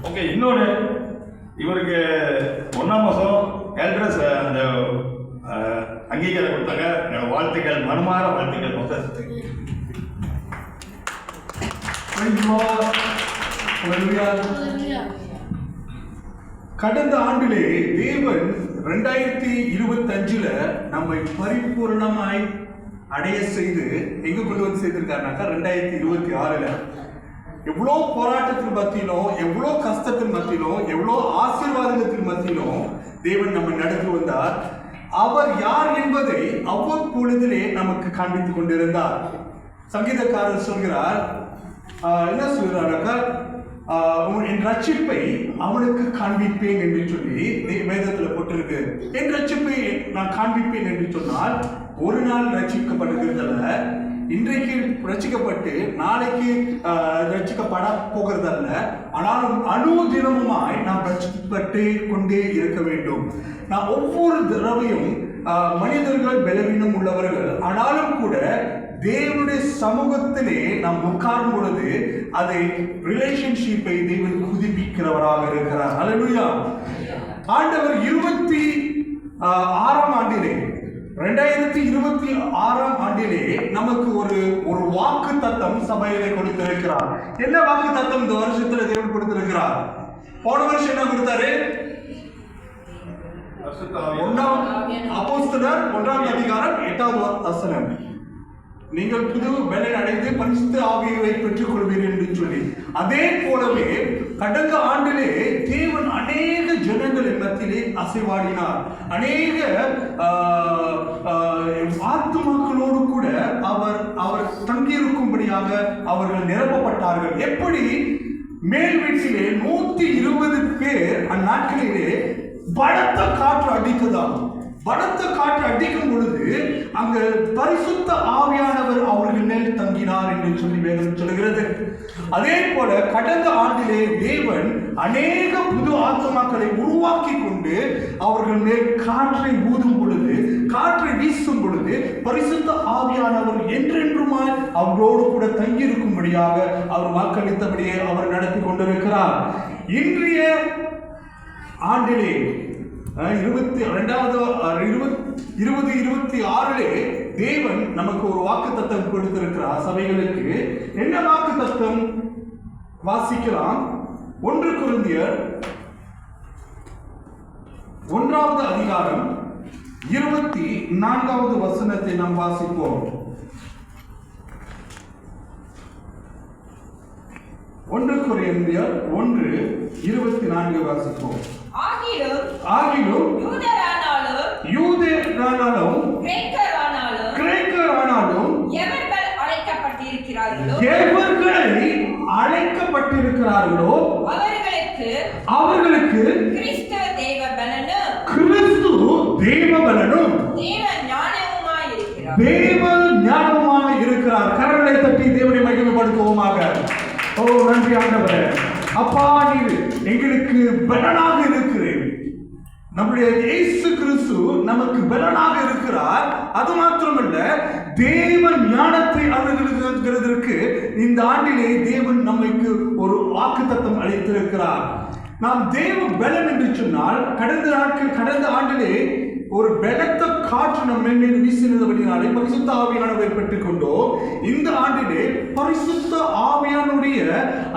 Okay, இன்னொன்று இவருக்கு 1ஆம் மாதம் எல்ட்ரஸ் அந்த அங்கீகாரம் கொடுத்தாங்க. என்னோட வாழ்த்துக்கள், மனமார வாழ்த்துக்கள். கடந்த ஆண்டிலே தேவன் 2025 நம்மை பரிபூர்ணமாய் அடைய செய்து எங்க கொண்டு வந்து செய்திருக்காருனாக்கா 2026 எவ்வளோ போராட்டத்தின் மத்தியிலும், எவ்வளோ கஷ்டத்தின் மத்தியிலும், எவ்வளோ ஆசீர்வாதத்தின் மத்தியிலும் தேவன் நம்மை நடத்தி வந்தார். அவர் யார் என்பதை அவ்வப்பொழுதிலே நமக்கு காண்பித்துக் கொண்டிருந்தார். சங்கீதக்காரர் சொல்கிறார், என்ன சொல்கிறாருனாக்கா, என் ரட்சிப்பை அவனுக்கு காண்பிப்பேன் என்று சொல்லி வேதத்துல போட்டிருக்கு. என் ரட்சிப்பை நான் காண்பிப்பேன் என்று சொன்னால் ஒரு நாள் ரட்சிக்கப்படுகிறதல்ல, இன்றைக்கு ரட்சிக்கப்பட்டு நாளைக்கு ரட்சிக்கப்பட போகிறதல்ல, ஆனாலும் அனுதினமுமாய் நாம் ரட்சிக்கப்பட்டு கொண்டே இருக்க வேண்டும். நான் ஒவ்வொரு தடவையும் மனிதர்கள் பலவீனம் உள்ளவர்கள், ஆனாலும் கூட தேவனுடைய சமூகத்திலே நாம் உட்காரும் பொழுது அதை ரிலேஷன்ஷிப்பை தேவன் புதுப்பிக்கிறவராக இருக்கிறார். ஹல்லேலூயா. ஆண்டவர் 26ஆம் ஆண்டிலே 2026ஆம் ஆண்டிலே நமக்கு ஒரு வாக்கு தத்தம் சபையிலே கொடுத்திருக்கிறார். என்ன வாக்கு தத்தம் இந்த வருஷத்துல தேவன் கொடுத்திருக்கிறார்? போன வருஷம் என்ன கொடுத்தாரு? 1ஆம் அப்போஸ்தலர் 1ஆம் அதிகாரம் 8வது வசனம், நீங்கள் புது பலன் அடைந்து பரிசுத்த ஆவியை பெற்றுக் கொள்வீர்கள் என்று சொல்லி. அதே போலவே கடந்த ஆண்டிலே தேவன் அநேக ஜனங்களின் மத்தியிலே அசைவாடினார். அநேக ஆத்துமாக்களோடு கூட அவர் தங்கியிருக்கும்படியாக அவர்கள் நிரப்பப்பட்டார்கள். எப்படி? மேல் வீட்டிலே 120 பேர் அந்நாட்களிலே பலத்த காற்று அடித்ததாம். பலத்த காற்று அடிக்கும் பொழுது அங்கு பரிசுத்த ஆவியானவர் அவர்கள் மேல் தங்கினார் என்று சொல்லி வேதம் சொல்கிறது. அதே போல கடந்த ஆண்டிலே தேவன் அநேக புது ஆத்மாக்களை உருவாக்கி கொண்டு அவர்கள் மேல் காற்றை ஊதும் பொழுது, காற்றை வீசும் பொழுது பரிசுத்த ஆவியானவர் என்றென்றுமாய் அவரோடு கூட தங்கியிருக்கும்படியாக அவர் வாக்களித்தபடியே அவர் நடத்தி கொண்டிருக்கிறார். இன்றைய ஆண்டிலே 2026 தேவன் நமக்கு ஒரு வாக்கு தத்தம் கொடுத்திருக்கிறார் சபைகளுக்கு. என்ன வாக்கு தத்தம்? வாசிக்கலாம். 1 கொரிந்தியர் 1ஆவது அதிகாரம் 24வது வசனத்தை நாம் வாசிப்போம். 1 கொரிந்தியர் 1:24 வாசிப்போம். ஆகிலும் யூதரானாலும் கிரேக்கரானாலும் எவர்களை அழைக்கப்பட்டிருக்கிறார்களோ அவர்களுக்கு கிறிஸ்து தேவபலனும் தேவ ஞானமுமாய் இருக்கிறார். கரங்களை தட்டி தேவனை மகிமைப்படுத்துவோமாக. ஓ நன்றி ஆண்டவரே. அப்பா, நீர் எங்களுக்கு பலனாக இருக்கிறேன். நம்முடைய இயேசு கிறிஸ்து நமக்கு பலனாக இருக்கிறார். அது மாத்திரமல்ல, தேவன் ஞானத்தை அணுகுவதற்கு இந்த ஆண்டிலே தேவன் நமக்கு ஒரு வாக்குத்தத்தம் அளித்திருக்கிறார். நாம் தேவ பலன் என்று சொன்னால், கடந்த ஆண்டிலே ஒரு பலத்த காற்று நம் மேல் வீசினபடினாலே பரிசுத்த ஆவியானவரை பெற்றுக் கொண்டோம். இந்த ஆண்டிலே பரிசுத்த ஆவியானுடைய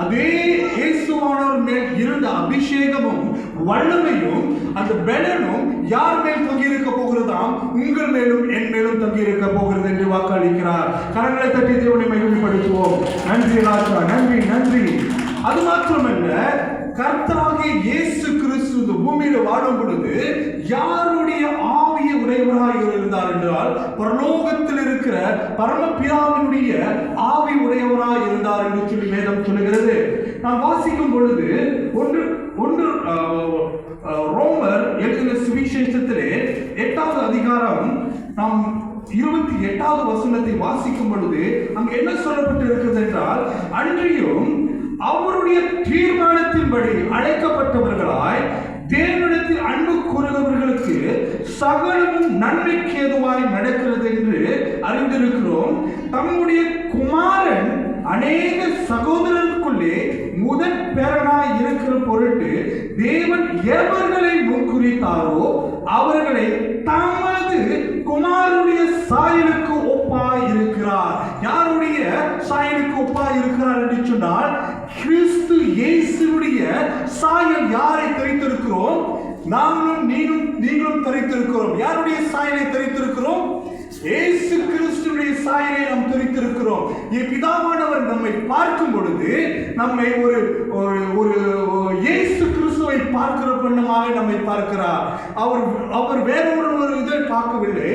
அதே இயேசுவானவர் மேல் இருந்த அபிஷேகமும் வல்லமையும் அந்த பலனும் யார் மேல் தங்கியிருக்க போகிறதாம்? உங்கள் மேலும் என் மேலும் தங்கியிருக்க போகிறது என்று வாக்களிக்கிறார். கரங்களை தட்டி தேவனை மகிமைப்படுத்துவோம். நன்றி ராஜா, நன்றி நன்றி. அது மாத்திரமல்ல, கர்த்தராகிய இயேசு கிறிஸ்து இந்த பூமியில வாழும் பொழுது யாருடைய ஆவிய உடையவராக இருந்தார் என்றால், பரலோகத்தில் இருக்கிற பரமபிதாவினுடைய ஆவி உடையவராக இருந்தார் என்று சொல்லி வேதம் சொல்லுகிறது. நாம் வாசிக்கும் பொழுது ரோமர் எழுதின சுவிசேஷத்திலே 8வது அதிகாரம் நாம் 28வது வசனத்தை வாசிக்கும் பொழுது அங்கு என்ன சொல்லப்பட்டு இருக்கிறது என்றால், அன்றியும் அவருடைய தீர்மானத்தின்படி அழைக்கப்பட்டவர்களாய் தேவனிடத்தில் அன்பு கூறுகிறவர்களுக்கு சகலமும் நன்மைக்கு ஏதுவாய் நடக்கிறது என்று அறிந்திருக்கிறோம். தம்முடைய குமாரன் அநேக சகோதரருக்குள்ளே முதற் பேரனாய் இருக்கிற பொருட்டு தேவன் எவர்களை முன்குறித்தாரோ அவர்களை தமது குமாரனுடைய சாயலுக்கு ஒப்பாய் இருக்கிறார். யாருடைய சாயலுக்கு ஒப்பாய் இருக்கிறார் என்று சொன்னால், கிறிஸ்து இயேசுடைய சாயல் யாரை தரித்திருக்கிறோம்? நாங்களும் நீங்களும் தரித்திருக்கிறோம். யாருடைய சாயலை தரித்திருக்கிறோம்? இயேசு கிறிஸ்துவின் சாயலை நாம் தரித்திருக்கிறோம். பிதாவானவர் நம்மை பார்க்கும் பொழுது நம்மை ஒரு இயேசு கிறிஸ்துவை பார்க்கிற வண்ணமாக நம்மை பார்க்கிறார். அவர் வேறொரு இதை பார்க்கவில்லை.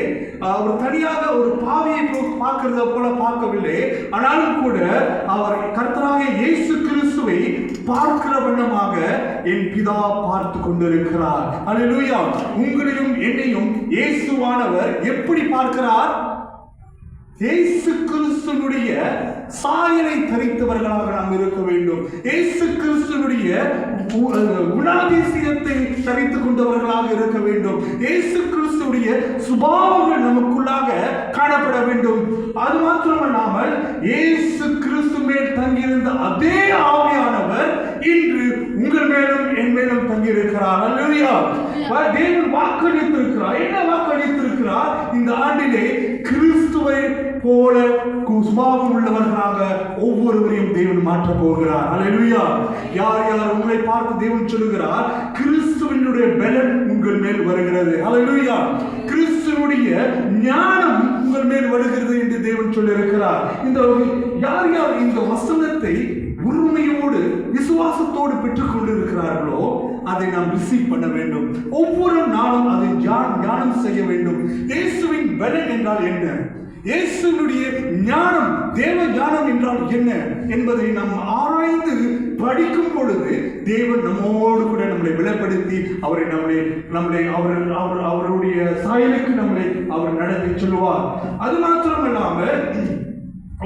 அவர் தனியாக ஒரு பாவியை பார்க்கிறத போல பார்க்கவில்லை. ஆனாலும் கூட அவர் கர்த்தராக இயேசு கிறிஸ்துவை பார்க்கிற வண்ணமாக என் பிதா பார்த்து கொண்டிருக்கிறார். அல்லேலூயா. உங்களையும் என்னையும் இயேசுவானவர் எப்படி பார்க்கிறார்? இயேசு கிறிஸ்துவினுடைய சாயலை தரித்தவர்களாக நாம் இருக்க வேண்டும். இயேசு கிறிஸ்துவினுடைய குணாதிசயத்தை தரித்துக் கொண்டவர்களாக இருக்க வேண்டும். இயேசு கிறிஸ்துடைய சுபாவங்கள் நமக்குள்ளாக காணப்பட வேண்டும். அது மாத்திரமல்லாமல் இயேசு கிறிஸ்து மேல் தங்கியிருந்த அதே ஆவியானவர் இன்று உங்கள் மேலும் என் மேலும் தங்கியிருக்கிறார். அல்லேலூயா. தேவன் வாக்களித்திருக்கிறார். என்ன வாக்களித்திருக்கிறார்? இந்த ஆண்டிலே கிறிஸ்துவை போல சுபாவம் உள்ளவர்களாக ஒவ்வொருவரையும் தேவன் மாற்றப் போகிறார். அல்லேலூயா. யார் யார் உங்களை பார்த்து தேவன் சொல்லுகிறார், கிறிஸ்துவினுடைய பலன் உங்கள் மேல் வருகிறது. அல்லேலூயா. கிறிஸ்துவினுடைய ஞானம் உங்கள் மேல் வருகிறது என்று தேவன் சொல்லியிருக்கிறார். இந்த யார் யார் இந்த வசனத்தை உண்மையோடு விசுவாசத்தோடு பெற்றுக் கொண்டிருக்கிறார்களோ அதை நாம் ரிசீவ் பண்ண வேண்டும். ஒவ்வொரு நாளும் அதை ஞானம் செய்ய வேண்டும். இயேசுவின் பலன் என்றால் என்ன? இயேசுவினுடைய ஞானம், தேவ ஞானம் என்றால் என்ன என்பதை நாம் ஆராய்ந்து படிக்கும் பொழுது தேவன் நம்மோடு கூட நம்மளை வெளிப்படுத்தி அவருடைய சாயலுக்கு நம்மளை அவர் நடத்தி சொல்லுவார். அது மாத்திரமல்லாமல்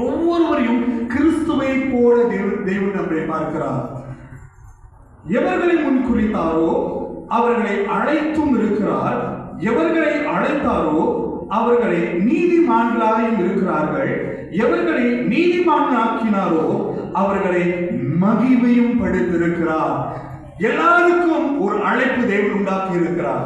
ஒவ்வொருவரையும் கிறிஸ்துவை போல தேவன் நம்மை பார்க்கிறார். எவர்களை முன்குறித்தாரோ அவர்களை அழைத்தும் இருக்கிறார். எவர்களை அழைத்தாரோ அவர்களை நீதிமான்களாயும் இருக்கிறார்கள். எவர்களை நீதிமானாக்கினாரோ அவர்களை மகிமையும் படுத்திருக்கிறார். எல்லாருக்கும் ஒரு அழைப்பு தேவன் உண்டாக்கி இருக்கிறார்.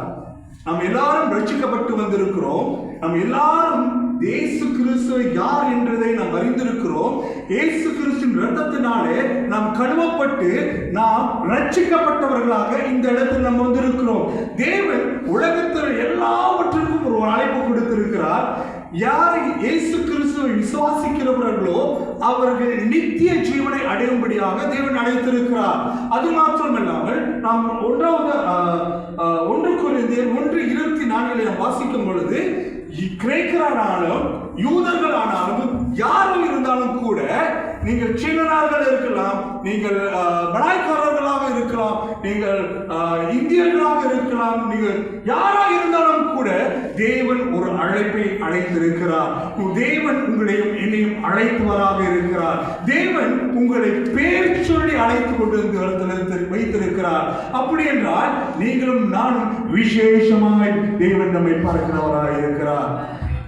நாம் எல்லாரும் ரட்சிக்கப்பட்டு வந்திருக்கிறோம். நாம் எல்லாரும் இயேசு கிறிஸ்துவை யார் என்றதை நாம் அறிந்திருக்கிறோம். இயேசு கிறிஸ்துவின் இரத்தத்தினாலே நாம் கழுவப்பட்டு நாம் ரட்சிக்கப்பட்டவர்களாக இந்த இடத்தில் நாம் வந்திருக்கிறோம். தேவன் உலகத்தில் எல்லாவற்றிற்கும் ஒரு அழைப்பு கொடுத்திருக்கிறார். யார் இயேசு கிறிஸ்துவை விசுவாசிக்கிறவர்களோ அவர்கள் நித்திய ஜீவனை அடையும்படியாக தேவன் அழைத்திருக்கிறார். அது மாத்திரமல்லாமல் நாம் 1 கொரிந்தியர் 1:24 நாம் வாசிக்கும் பொழுது, கிரேக்கரானாலும் யூதர்களானாலும் யாரும் இருந்தாலும் கூட, நீங்கள் சீனர்கள் இருக்கலாம், நீங்கள் பலாய்க்காரர்களாக இருக்கலாம், நீங்கள் இந்தியர்களாக இருக்கலாம், நீங்கள் யாராக இருந்தாலும் கூட தேவன் ஒரு அழைப்பை அழைத்திருக்கிறார். தேவன் உங்களையும் என்னையும் அழைத்தவராக இருக்கிறார். தேவன் உங்களை பேர் சொல்லி அழைத்து கொண்டு வைத்திருக்கிறார். அப்படி என்றால் நீங்களும் நானும் விசேஷமாய் தேவன் நம்மை பார்க்கிறவராக இருக்கிறார்.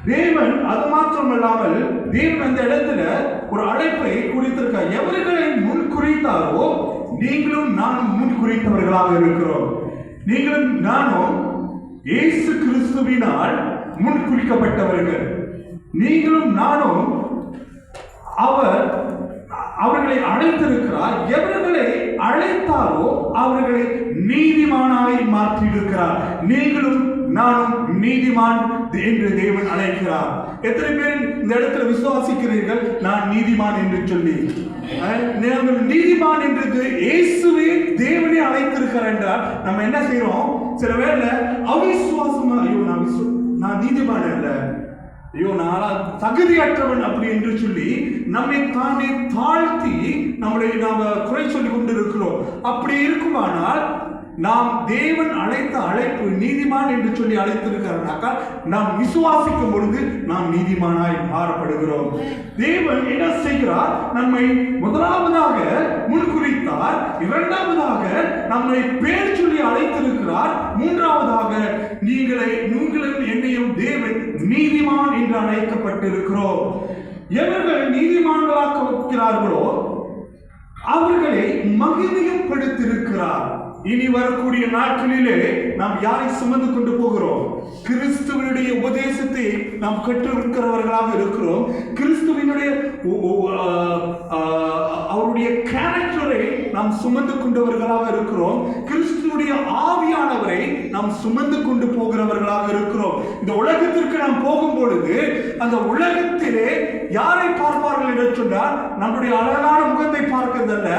தேவன் அது மாத்திரமல்லாமல் தேவன் அந்த இடத்துல ஒரு அழைப்பை குறித்திருக்கார். எவர்களை முன் குறித்தாரோ நீங்களும் நானும் முன் குறித்தவர்களாக இருக்கிறோம். நீங்களும் நானும் இயேசு கிறிஸ்துவினால் முன் குறிக்கப்பட்டவர்கள். நீங்களும் நானும் அவர்களை அழைத்திருக்கிறார். எவர்களை அழைத்தாரோ அவர்களை நீதிமானாய் மாற்றியிருக்கிறார். நீங்களும் நானும் நீதிமான் என்று தேவன் அழைக்கிறார். எத்தனை பேர் இந்த இடத்துல விசுவாசிக்கிறீர்கள் நான் நீதிமான் என்று சொல்லி? நீங்கள் நீதிமான் என்று இயேசுவே தேவனே அழைத்திருக்கிறார் என்றால் நம்ம என்ன செய்யறோம்? சில வேளை அவிசுவாசமா, ஐயோ நான் நீதிமான் அல்ல, ஐயோ நான் தகுதியற்றவன் அப்படி என்று சொல்லி நம்மை தானே தாழ்த்தி நாம குறை சொல்லி கொண்டிருக்கிறோம். அப்படி இருக்குமானால் நாம் தேவன் அழைத்த அழைப்பு நீதிமான் என்று சொல்லி அழைத்திருக்கிறார்னாக்கா நாம் விசுவாசிக்கும் பொழுது நாம் நீதிமானாய் மாறப்படுகிறோம். தேவன் என்ன செய்கிறார்? நம்மை முதலாவதாக முன்குறித்தார், இரண்டாவதாக நம்மை பேர் சொல்லி அழைத்திருக்கிறார், மூன்றாவதாக நீங்களும் என்னையும் தேவன் நீதிமான் என்று அழைக்கப்பட்டிருக்கிறோம். எவர்கள் நீதிமான்களாக்கிறார்களோ அவர்களை மகிமையும் படுத்திருக்கிறார். இனி வரக்கூடிய நாட்களிலே நாம் யாரை சுமந்து கொண்டு போகிறோம்? கிறிஸ்துவனுடைய உபதேசத்தை நாம் கற்றிருக்கிறவர்களாக இருக்கிறோம். கிறிஸ்துவனுடைய அவருடைய கேரக்டரை நாம் சுமந்து கொண்டவர்களாக இருக்கிறோம். கிறிஸ்துவனுடைய ஆவியானவரை நாம் சுமந்து கொண்டு போகிறவர்களாக இருக்கிறோம். இந்த உலகத்திற்கு நாம் போகும் பொழுது அந்த உலகத்திலே யாரை பார்ப்பார்கள் என்று சொன்னால், நம்முடைய அழகான முகத்தை பார்க்கிறதல்ல,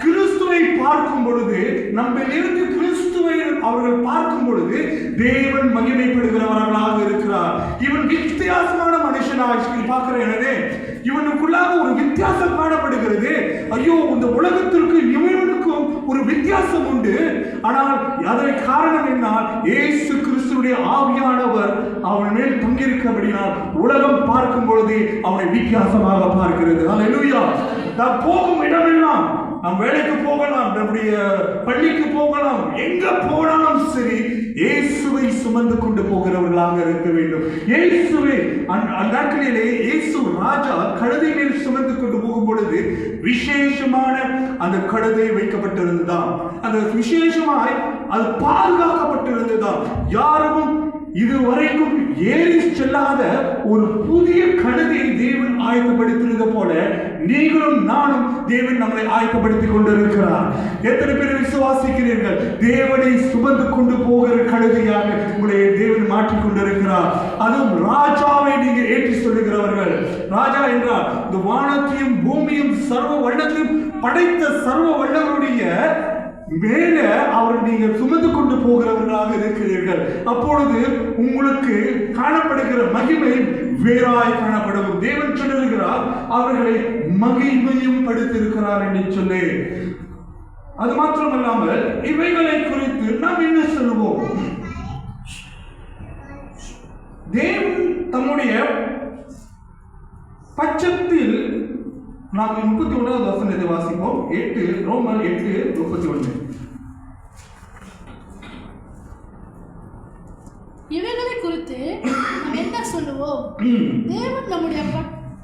கிறிஸ்துவை பார்க்கும் பொழுது, நம்மிலிருந்து கிறிஸ்துவை அவர்கள் பார்க்கும் பொழுது தேவன் மகிமைப்படுகிறவர்களாக இருக்கிறார். இவன் வித்தியாசமான மனுஷனாக பார்க்கிறேனே, இவனுக்குள்ளாக ஒரு வித்தியாசம் காணப்படுகிறது. ஐயோ, இந்த உலகத்திற்கு இவனுக்கும் ஒரு வித்தியாசம் உண்டு. ஆனால் அதற்கு காரணம் என்ன? இயேசு கிறிஸ்துவுடைய ஆவியானவர் அவன் மேல் தங்கியிருக்கிறபடியால் உலகம் பார்க்கும் பொழுது அவனை வித்தியாசமாக பார்க்கிறது. அல்லேலூயா. நாம் போகும் இடமெல்லாம், நாம் வேலைக்கு போகலாம், நம்முடைய பள்ளிக்கு போகலாம், எங்க போனாலும் சரி இயேசுவை சுமந்து கொண்டு போகிறவர்களாக இருக்க வேண்டும். இயேசுவை அந்நாட்களிலே இயேசு ராஜா கழுதை மேல் சுமந்து கொண்டு போகும் பொழுது விசேஷமான அந்த கழுதை வைக்கப்பட்டிருந்ததாம். அந்த விசேஷமாய் அது பாதுகாக்கப்பட்டிருந்ததாம். யாரும் இதுவரைக்கும் ஏறி செல்லாத ஒரு புதிய கழுதை தேவன் ஆயத்தப்படுத்தினது போல நீங்களும் நானும் தேவன் நம்மளை ஆயத்தப்படுத்திக் கொண்டிருக்கிறார். எத்தனை பேர் விசுவாசிக்கிறீர்கள்? தேவனை சுமந்து கொண்டு போகிற கழுதையாக உங்களை தேவன் மாற்றிக் கொண்டிருக்கிறார். அதுவும் ராஜாவை நீங்க ஏற்றி சொல்லுகிறவர்கள். ராஜா என்றால் இந்த வானத்தையும் பூமியும் சர்வ வல்லத்தையும் படைத்த சர்வ வல்லவருடைய மேல அவர் நீங்கள் சுமந்து கொண்டு போகிறவர்களாக இருக்கிறீர்கள். அப்பொழுது உங்களுக்கு காணப்படுகிற மகிமை வேறாய் காணப்படும். தேவன் சொல்லுகிறார், அவர்களை மகிமையும் படுத்திருக்கிறார் என்று சொல்லி. அது மாத்திரமல்லாமல் இவைகளை குறித்து நாம் என்ன சொல்லுவோம்? தேவன் தம்முடைய பட்சத்தில், நாம் 31வது வசனத்தை வாசிப்போம். ரோமர் 8:31. இவைகளை குறித்து நாம் என்ன சொல்லுவோம்? தேவன் நம்முடைய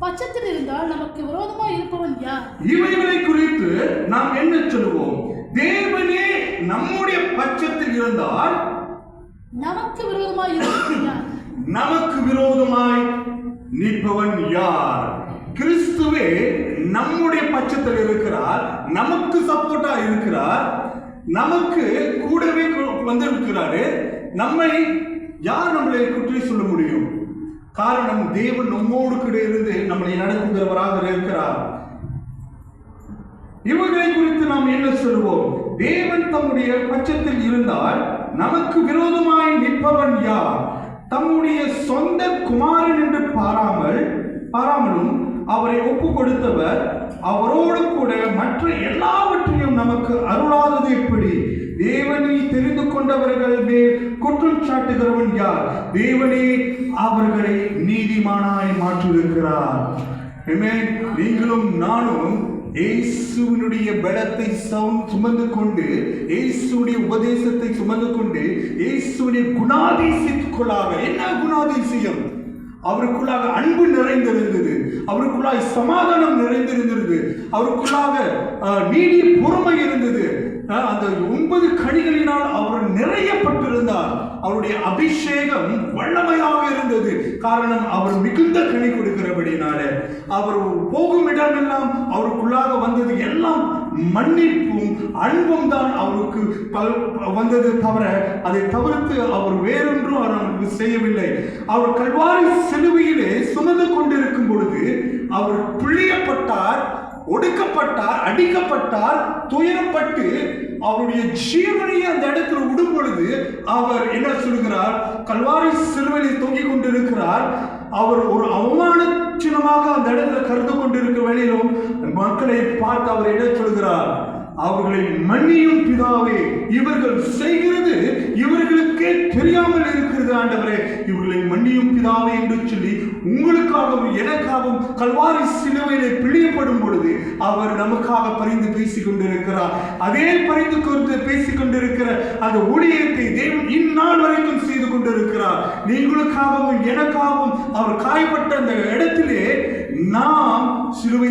பட்சத்தில் இருந்தால் நமக்கு விரோதமாக இருப்பவன் யார்? இவைகளை குறித்து நாம் என்ன சொல்லுவோம்? தேவனே நம்முடைய பட்சத்தில் இருந்தால் நமக்கு விரோதமாய் இருப்பவன் யார்? நமக்கு விரோதமாய் நிற்பவன் யார்? கிறிஸ்துவே நம்முடைய பட்சத்தில் இருக்கிறார், நமக்கு சப்போர்ட்டா இருக்கிறார், நமக்கு கூடவே வந்திருக்கிறாரு. நம்மை யார் நம்மளை குற்றி சொல்ல முடியும்? காரணம், தேவன் நம்மோடு கூட இருந்து நம்மளை நடத்துகிறவராக இருக்கிறார். இவர்களை குறித்து நாம் என்ன சொல்வோம்? தேவன் தம்முடைய பட்சத்தில் இருந்தால் நமக்கு விரோதமாய் நிற்பவன் யார்? தம்முடைய சொந்த குமாரன் என்று பாராமலும் அவரை ஒப்பு கொடுத்தவர் அவரோடு கூட மற்ற எல்லாவற்றையும் நமக்கு அருளாதது எப்படி? தேவனை தெரிந்து கொண்டவர்கள் மேல் குற்றம் சாட்டுகிறவன் யார்? தேவனே அவர்களை நீதிமானாய் மாற்றியிருக்கிறார். நீங்களும் நானும் இயேசுவினுடைய பலத்தை சுமந்து கொண்டு, இயேசுடைய உபதேசத்தை சுமந்து கொண்டு, இயேசுடைய குணாதிசயத்துக்குள்ளாக, என்ன குணாதிசயம்? அவருக்குள்ளாக அன்பு நிறைந்திருந்தது, அவருக்குள்ளாக சமாதானம் நிறைந்திருந்தது, அவருக்குள்ளாக நீடிய பொறுமை இருந்தது. அந்த 9 கனிகளினால் அவர் நிறையப்பட்டிருந்தார். அவருடைய அபிஷேகம் வல்லமையாக இருந்தது. காரணம், அவர் மிகுந்த கனி கொடுக்கிறபடினால. அவர் போகும் இடமெல்லாம் அவருக்குள்ளாக வந்தது எல்லாம் மன்னிப்பும் அன்பும் தான் அவருக்கு வந்தது தவிர, அதை தவிர்த்து அவர் வேறொன்றும் அவர் செய்யவில்லை. அவர் கல்வாரி சிலுவையிலே சுமந்து கொண்டிருக்கும் பொழுது அவர் பிழியப்பட்டார், ஒடுக்கப்பட்டார், அடிக்கப்பட்டார், துயரப்பட்டு அவருடைய ஜீவனையை அந்த இடத்துல விடும் பொழுது அவர் என்ன சொல்கிறார்? கல்வாரி சிலுவையில் தொங்கிக் கொண்டிருக்கிறார். அவர் ஒரு அவமான சின்னமாக அந்த இடத்துல கருது கொண்டிருக்கிற வேளையிலும் மக்களை பார்த்து அவர் என்ன சொல்கிறார்? அவர்களை மன்னியும் பிதாவே, இவர்கள் செய்கிறது இவர்களுக்கே தெரியாமல் இருக்கிறது ஆண்டவரே, இவர்களை மன்னியும் பிதாவே என்று சொல்லி உங்களுக்காகவும் எனக்காகவும் கல்வாரி சிலுவையிலே பிழியப்படும் பொழுது அவர் நமக்காக பரிந்து பேசிக் கொண்டிருக்கிறார். அதே பரிந்து குறித்து பேசிக் கொண்டிருக்கிற அந்த ஊழியத்தை தேவன் இந்நாள் வரைக்கும் செய்து கொண்டிருக்கிறார். நீங்களுக்காகவும் எனக்காகவும் அவர் காயப்பட்ட அந்த இடத்திலே நாம் சிலுவை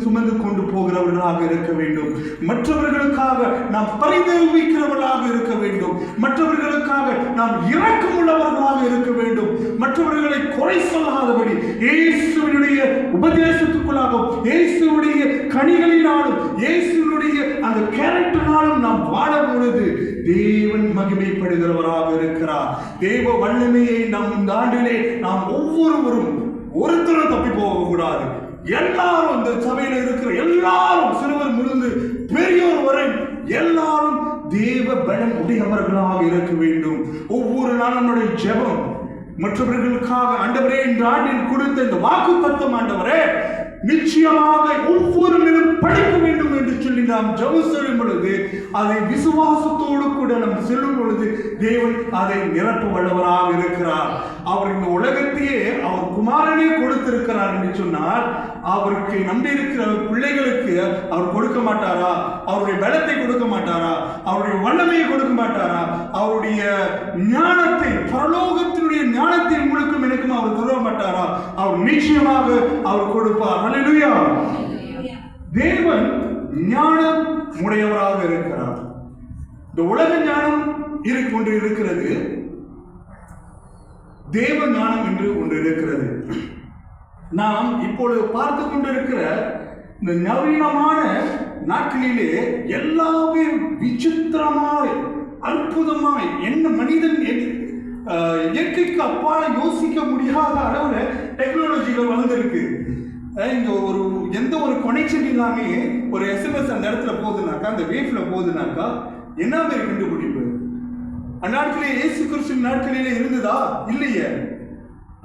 சுமந்து கொண்டு போகிறவர்களாக இருக்க வேண்டும். மற்றவர்களுக்காக நாம் பரிதவிக்கிறவர்களாக இருக்க வேண்டும். மற்றவர்களுக்காக நாம் இரக்கம் உள்ளவர்களாக இருக்க வேண்டும். மற்றவர்களை குறை சொல்லாதபடி இயேசுவினுடைய உபதேசத்துக்குள்ளாகவும் இயேசுடைய கனிகளினாலும் இயேசுடைய அந்த கேரக்டராலும் நாம் வாழ பொழுது தேவன் மகிமைப்படுகிறவராக இருக்கிறார். தேவ வல்லமையை நம் இந்த ஆண்டிலே நாம் ஒவ்வொருவரும் ஒருத்தரும் தப்பி போகக்கூடாது. எல்லாரும் இந்த சபையில் இருக்கிற எல்லாரும் சிறுவர் முழுந்து பெரியோர் வரை எல்லாரும் தேவ பலம் உடையவர்களாக இருக்க வேண்டும். ஒவ்வொரு நாளும் நம்முடைய ஜெபம் மற்றவர்களுக்காக ஆண்டவரே இந்த ஆண்டில் கொடுத்த இந்த வாக்கு தத்துவம் ஆண்டவரே நிச்சயமாக ஒவ்வொருவரும் படிக்க வேண்டும் என்று சொல்லி நாம் ஜெபம் செய்யும் பொழுது அதை விசுவாசத்தோடு கூட நாம் செல்லும் பொழுது தேவன் அதை நிரப்ப வல்லவராக இருக்கிறார். அவர் இந்த உலகத்தையே அவர் குமாரனே கொடுத்திருக்கிறார் என்று சொன்னால் அவருக்கு நம்பி இருக்கிற பிள்ளைகளுக்கு அவர் கொடுக்க மாட்டாரா? அவருடைய பலத்தை கொடுக்க மாட்டாரா? அவருடைய வல்லமையை கொடுக்க மாட்டாரா? அவருடைய ஞானத்தை பரலோகத்தினுடைய ஞானத்தை உங்களுக்கும் எனக்கும் அவர் தர மாட்டாரா? அவர் நிச்சயமாக அவர் கொடுப்பார். ஹல்லேலூயா. தேவன் ஞானம் உடையவராக இருக்கிறார். இந்த உலக ஞானம் ஒன்று இருக்கிறது, தேவ ஞானம் என்று ஒன்று இருக்கிறது. நாம் இப்பொழுது பார்த்து கொண்டிருக்கிற இந்த நவீனமான நாட்களிலே எல்லாமே விசித்திரமாய் அற்புதமாய் என்ன மனிதன் இயற்கைக்கு அப்பால யோசிக்க முடியாத அளவில் டெக்னாலஜிகள் வளர்ந்துருக்கு. இங்க ஒரு எந்த ஒரு கனெக்ஷன் இல்லாமே ஒரு SMS அந்த இடத்துல போகுதுனாக்கா, அந்த வேவ்ல போகுதுனாக்கா என்ன மாதிரி கண்டுபிடிப்பு? அந்நாட்களே இயேசு கிறிஸ்து நாட்களிலே இருந்ததா? இல்லையே.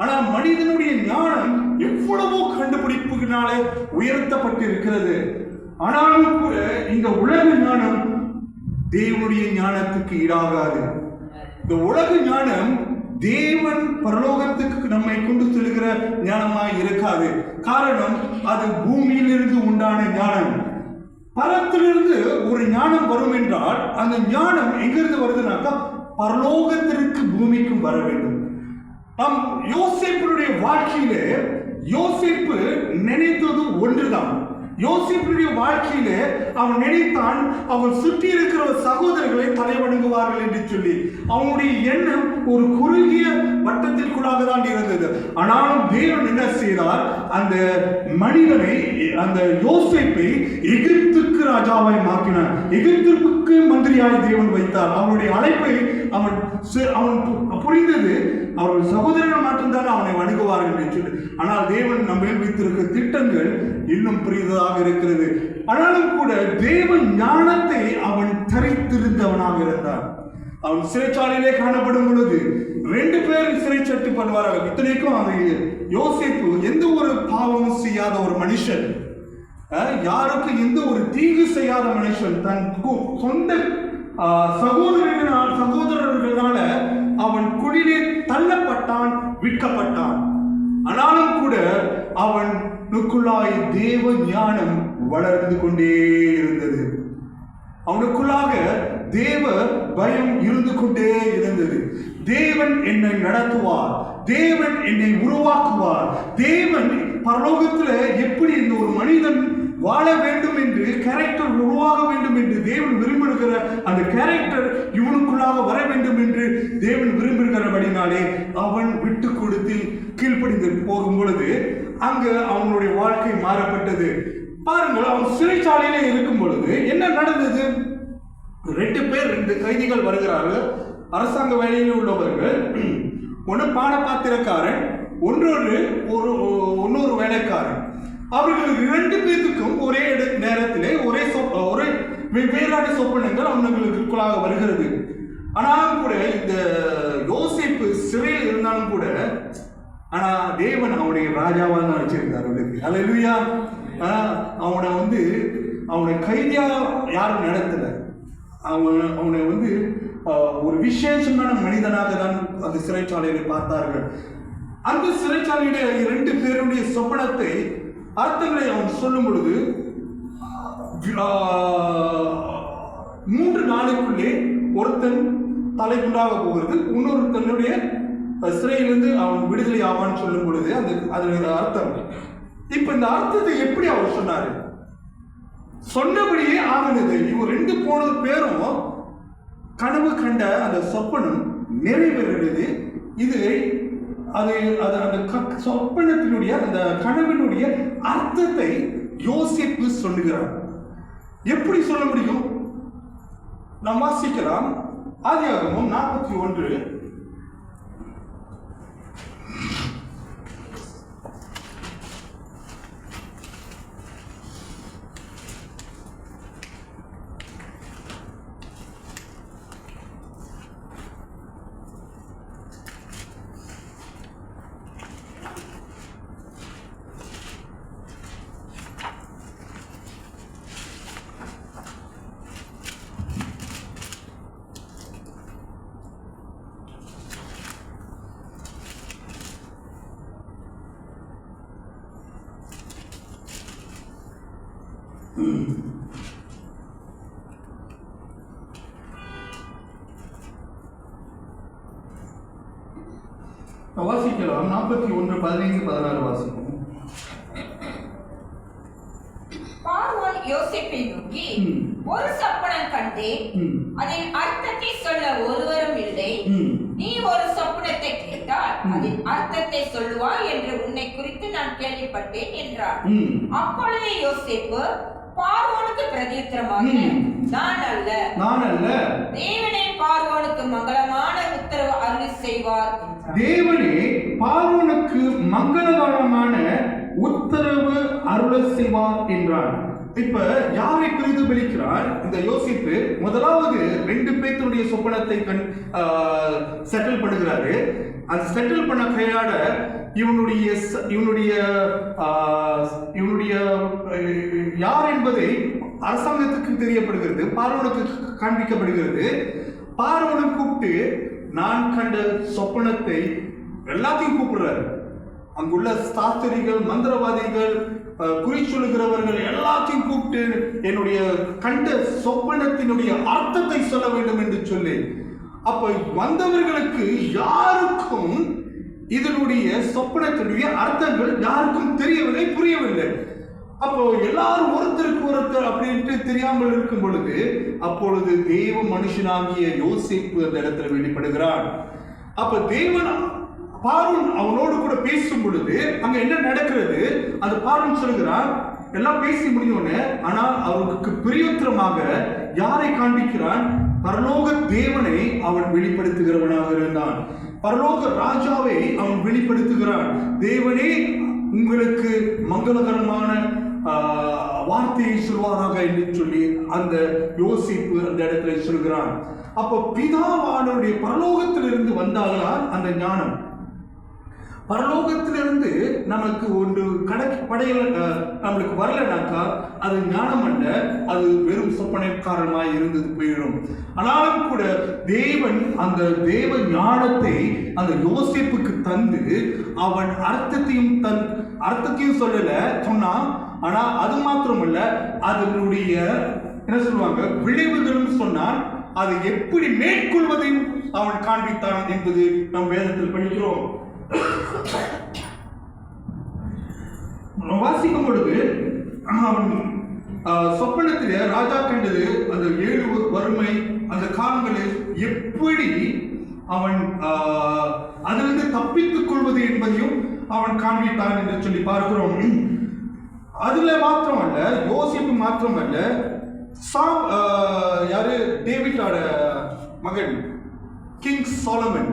ஆனா மனிதனுடைய ஞானம் எவ்வளவோ கண்டுபிடிப்புகளாலே உயர்த்தப்பட்டு இருக்கிறது. ஆனாலும் கூட இந்த உலக ஞானம் தேவனுடைய ஞானத்துக்கு ஈடாகாது. இந்த உலக ஞானம் தேவன் பரலோகத்துக்கு நம்மை கொண்டு செல்கிற ஞானமாய் இருக்காது. காரணம் அது பூமியிலிருந்து உண்டான ஞானம். பரத்திலிருந்து ஒரு ஞானம் வரும் என்றால் அந்த ஞானம் எங்கிருந்து வருதுனாக்கா பரலோகத்திற்கு பூமிக்கும் வர வேண்டும். நம் யோசேப்பினுடைய வாழ்க்கையிலே யோசேப்பு நினைத்தது ஒன்றுதான். யோசேப்பினுடைய வாழ்க்கையிலே அவன் நினைத்தான் அவன் சுற்றி இருக்கிற சகோதரர்களை தலைவணங்குவார்கள் என்று சொல்லி. அவனுடைய எண்ணம் ஒரு குறுகிய வட்டத்திற்குள்ளாக தான் இருந்தது. ஆனாலும் தேவன் என்ன செய்தார்? அந்த மனிதனை, அந்த யோசேப்பை எகிப்துக்கு ராஜாவை மாற்றினார். எகிப்துக்கு மந்திரியாய் தேவன் வைத்தார். அவனுடைய அழைப்பை அவன் புரிந்தது. அவர்கள் சகோதரர்கள் மட்டும்தான் அவனை வணங்குவார்கள் என்று சொல்லி. ஆனால் தேவன் நம்ம வைத்திருக்கிற திட்டங்கள் இன்னும் புரிந்ததாக இருக்கிறது. ஆனாலும் கூட தேவன் ஞானத்தை அவன் தரித்திருந்தவனாக இருந்தான். அவன் சிறைச்சாலையிலே காணப்படும் பொழுது 2 பேர் சிறைச்சட்டு பண்ணுவார்கள். இத்தனைக்கும் அது யோசேப்பு எந்த ஒரு பாவமும் செய்யாத ஒரு மனுஷன், யாருக்கு எந்த ஒரு தீங்கு செய்யாத மனுஷன், தன் சொந்த சகோதரர்களால அவன் குடிலே தள்ளப்பட்டான், விற்கப்பட்டான். ஆனாலும் கூட அவனுக்குள்ளாய் தேவ ஞானம் வளர்ந்து கொண்டே இருந்தது. அவனுக்குள்ளாக தேவ பயம் இருந்து கொண்டே இருந்தது. தேவன் என்னை நடத்துவார், தேவன் என்னை உருவாக்குவார், தேவன் பரலோகத்தில் எப்படி இந்த ஒரு மனிதன் வாழ வேண்டும் என்று, கேரக்டர் உருவாக வேண்டும் என்று தேவன் விரும்புகிற அந்த கேரக்டர் இவனுக்குள்ளாக வர வேண்டும் என்று தேவன் விரும்புகிறபடினாலே அவன் விட்டு கொடுத்து கீழ்ப்படிந்து போகும் பொழுது அங்கு அவனுடைய வாழ்க்கை மாறப்பட்டது. பாருங்கள், அவன் சிறைச்சாலையிலே இருக்கும் பொழுது என்ன நடந்தது? 2 கைதிகள் வருகிறார்கள். அரசாங்க வேலையில் உள்ளவர்கள். ஒன்று பானபாத்திரக்காரன், இன்னொரு வேலைக்காரன். அவர்கள் 2 பேருக்கும் ஒரே நேரத்திலே ஒரே வெவ்வேறான சொப்பனங்கள் அவர்களுக்குள்ளாக வருகிறது. ஆனாலும் கூட இந்த யோசேப்பு சிறையில் இருந்தாலும் கூட ஆனா தேவன் அவனுடைய ராஜாவாக தான் வச்சிருந்தார். ஹல்லேலூயா. அவனை கைதியா யாரும் நடத்தல. அவனை ஒரு விசேஷமான மனிதனாக தான் அந்த சிறைச்சாலையை பார்த்தார்கள். அந்த சிறைச்சாலையுடைய 2 பேருடைய சொப்பனத்தை அர்த்தங்களை அவன் சொல்லும் பொழுது 3 நாளுக்குள்ளே ஒருத்தன் தலைக்குண்டாக போகிறது, இன்னொருத்தனுடைய சிறையிலிருந்து அவன் விடுதலை ஆவான்னு சொல்லும் பொழுது அதனுடைய அர்த்தம் இப்ப இந்த அர்த்தத்தை எப்படி அவர் சொன்னாரு? சொன்னபடியே ஆகினது. இவர் 2 பேரும் கனவு கண்ட அந்த சொப்பனம் நிறைவேறுகிறது. இது அது அது அந்த சொப்பனத்தினுடைய அந்த கனவினுடைய அர்த்தத்தை யோசேப்பு சொல்லுகிறார். எப்படி சொல்ல முடியும்? நாம் வாசிக்கலாம். ஆதியாகமம் 41 வாசிக்கலாம். 41:15-16 வாசிப்போம். பார்வோன் யோசேப்பை நோக்கி, ஒரு சொப்பனம் கண்டேன், அதன் அர்த்தத்தை சொல்ல ஒருவரும் இல்லை. நீ ஒரு சொப்பனத்தை கேட்டால் அதன் அர்த்தத்தை சொல்லுவாய் என்று உன்னை குறித்து நான் கேள்விப்பட்டேன் என்றார். அப்பொழுது யோசேப்பு பார்வோனுக்கு பிரதியுத்தரமாக, நான் அல்ல, தேவனே பார்வோனுக்கு மங்களமான உத்தரவு அருளி செய்வார் என்றார். தேவனே பார்வோனுக்கு மங்களகரமான உத்தரவு அருள செய்வார் என்றார். இப்ப யாரை பிரதிபலிக்கிறார் இந்த யோசிப்பு? முதலாவது 2 பேருடைய சொப்பனத்தை செட்டில் பண்ணுகிறாரு. அந்த செட்டில் பண்ண கையாட இவனுடைய யார் என்பதை அரசாங்கத்துக்கு தெரியப்படுகிறது, பார்வோனுக்கு காண்பிக்கப்படுகிறது. பார்வோனை கூப்பிட்டு நான் கண்ட சொப்பனத்தை எல்லாத்தையும் கூப்பிடுறாரு. அங்குள்ள சாஸ்திரிகள், மந்திரவாதிகள், குறி சொல்லுகிறவர்கள் எல்லாத்தையும் கூப்பிட்டு என்னுடைய கண்ட சொப்பனத்தினுடைய அர்த்தத்தை சொல்ல வேண்டும் என்று சொல்லி, அப்ப வந்தவர்களுக்கு யாருக்கும் இதனுடைய சொப்பனத்தினுடைய அர்த்தங்கள் யாருக்கும் தெரியவில்லை, புரியவில்லை. அப்போ எல்லாரும் ஒருத்தருக்கு அப்படின்ட்டு தெரியாமல் இருக்கும் பொழுது, அப்பொழுது தேவ மனுஷனாகிய யோசேப்பு அந்த இடத்துல வெளிப்படுகிறான். அப்ப தேவன் பார்வோன் அவனோடு கூட பேசும் பொழுது அங்க என்ன நடக்கிறது? அந்த பார்வோன் சொல்கிறான், எல்லாம் பேசி முடிஞ்சோன்னு, ஆனால் அவருக்கு பிரியோத்திரமாக யாரை காண்பிக்கிறான்? பரலோக தேவனை அவன் வெளிப்படுத்துகிறவனாக இருந்தான். பரலோக ராஜாவை அவன் வெளிப்படுத்துகிறான். தேவனே உங்களுக்கு மங்களகரமான வார்த்தையை சொல்வாராக என்று சொல்லி அந்த யோசிப்பு அந்த இடத்துல சொல்கிறான். அப்போ பிதாவானுடைய பரலோகத்திலிருந்து வந்தால்தான் அந்த ஞானம். பரலோகத்திலிருந்து நமக்கு ஒன்று படையில நம்மளுக்கு வரலனாக்கா அது ஞானம் அல்ல, அது வெறும் சொப்பனக்காரமாய் இருந்தது போயிடும். ஆனாலும் கூட தேவன் அந்த தேவ ஞானத்தை அந்த யோசேப்புக்கு தந்து அவன் அர்த்தத்தையும் சொன்னான். ஆனா அது மாத்திரமல்ல, அதனுடைய என்ன சொல்லுவாங்க விளைவுகளும் சொன்னான். அதை எப்படி மேற்கொள்வதையும் அவன் காண்பித்தான் என்பது நம் வேதத்தில் படிக்கிறோம். வாசிக்கும் பொழுது அவன் சொப்பனத்திலே ராஜா கண்டது அந்த 7 வறுமை, அந்த காலங்களில் எப்படி அவன் அதிலிருந்து தப்பித்துக் கொள்வது என்பதையும் அவன் காண்பித்தான் என்று சொல்லி பார்க்கிறோம். அதுல மாத்திரமல்ல, யோசிப்பு மாத்திரமல்ல, யாரு டேவிட்டோட மகன் கிங் சாலமன்,